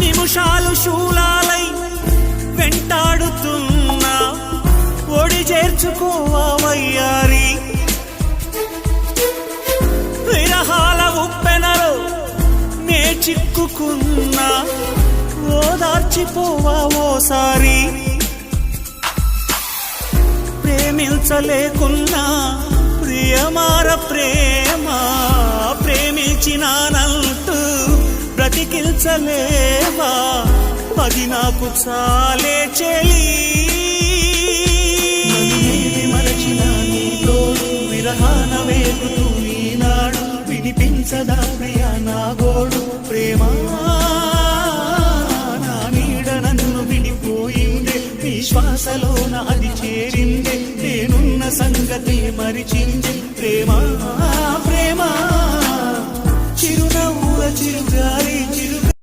నిమిషాలు శూలాలై వెంటాడుతున్నా ఒడి చేర్చుకోవా వయ్యారి విరహాల ఉప్పెనలో నే చిక్కుకున్నా ఓదార్చిపోవా ఓసారి ప్రేమించలేకున్నా ప్రియమార ప్రేమ ప్రేమించినానంటూ బ్రతికించలేవా అది నాకు చాలే చెలి మరచిన నీ తోడు విరహాన వేగుతూ ఈనాడు వినిపించదా ప్రియా నా గోడు ప్రేమ నా నీడ నన్ను విడిపోయిందే విశ్వాసలోన అది చేరిందే నేనున్న సంగతి మరిచిందే ప్రేమ